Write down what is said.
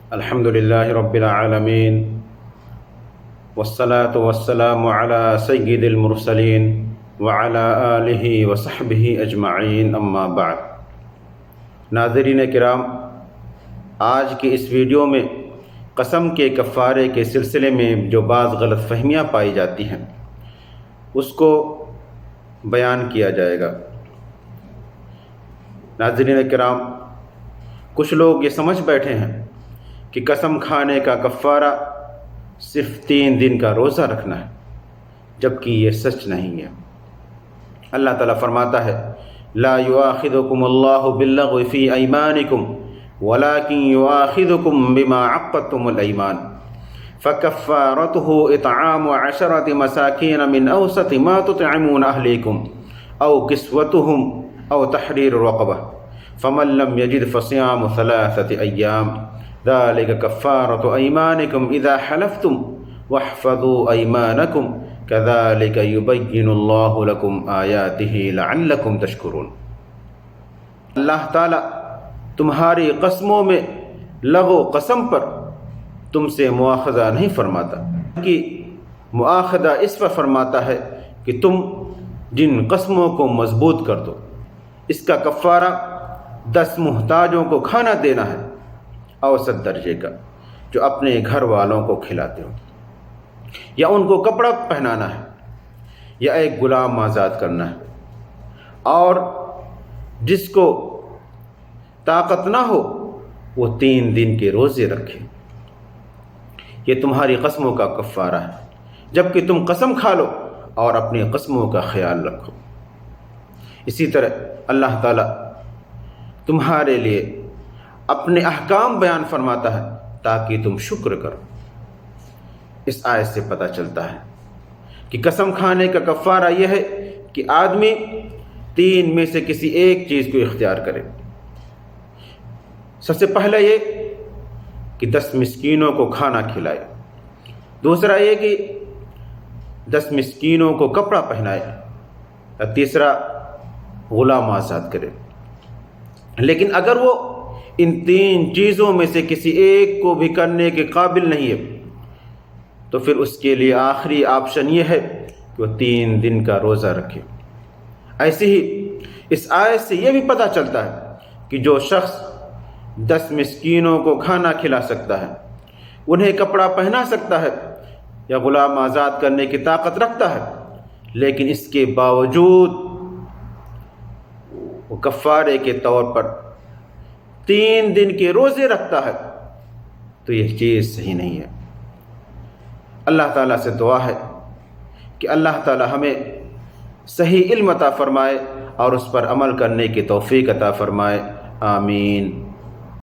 الحمد لله رب العالمين والصلاة والسلام على سيد المرسلين وعلى آلہ وصحبہ اجمعین اما بعد۔ ناظرین کرام، آج کی اس ویڈیو میں قسم کے کفارے کے سلسلے میں جو بعض غلط فہمیاں پائی جاتی ہیں اس کو بیان کیا جائے گا۔ ناظرین کرام، کچھ لوگ یہ سمجھ بیٹھے ہیں کہ قسم کھانے کا کفارہ صرف 3 دن کا روزہ رکھنا ہے، جبکہ یہ سچ نہیں ہے۔ اللہ تعالیٰ فرماتا ہے لا یؤاخذکم اللہ باللغو فی ایمانکم ولکن یؤاخذکم بما عقدتم الایمان فکفارتہ اطعام 10 مساکین من اوسط ما تطعمون اہلیکم او کسوتہم او تحریر رقبہ فمن لم یجد فصیام 3 ایام ذلك كفارة أيمانكم إذا حلفتم واحفظوا أيمانكم كذلك يبين الله لكم آياته لعلكم تشكرون۔ اللہ تعالیٰ تمہاری قسموں میں لغو قسم پر تم سے مواخذہ نہیں فرماتا، کہ مواخذہ اس پر فرماتا ہے کہ تم جن قسموں کو مضبوط کر دو، اس کا کفارہ 10 محتاجوں کو کھانا دینا ہے اوسط درجے کا، جو اپنے گھر والوں کو کھلاتے ہو، یا ان کو کپڑا پہنانا ہے، یا ایک غلام آزاد کرنا ہے، اور جس کو طاقت نہ ہو وہ 3 دن کے روزے رکھے۔ یہ تمہاری قسموں کا کفارہ ہے، جبکہ تم قسم کھا لو اور اپنی قسموں کا خیال رکھو۔ اسی طرح اللہ تعالیٰ تمہارے لیے اپنے احکام بیان فرماتا ہے تاکہ تم شکر کرو۔ اس آیت سے پتہ چلتا ہے کہ قسم کھانے کا کفارہ یہ ہے کہ آدمی 3 میں سے کسی ایک چیز کو اختیار کرے۔ سب سے پہلا یہ کہ 10 مسکینوں کو کھانا کھلائے، دوسرا یہ کہ 10 مسکینوں کو کپڑا پہنائے، اور تیسرا غلام آزاد کرے۔ لیکن اگر وہ ان 3 چیزوں میں سے کسی ایک کو بھی کرنے کے قابل نہیں ہے تو پھر اس کے لیے آخری آپشن یہ ہے کہ وہ 3 دن کا روزہ رکھے۔ ایسے ہی اس آیت سے یہ بھی پتہ چلتا ہے کہ جو شخص 10 مسکینوں کو کھانا کھلا سکتا ہے، انہیں کپڑا پہنا سکتا ہے، یا غلام آزاد کرنے کی طاقت رکھتا ہے، لیکن اس کے باوجود وہ کفارے کے طور پر 3 دن کے روزے رکھتا ہے، تو یہ چیز صحیح نہیں ہے۔ اللہ تعالیٰ سے دعا ہے کہ اللہ تعالیٰ ہمیں صحیح علم عطا فرمائے اور اس پر عمل کرنے کی توفیق عطا فرمائے، آمین۔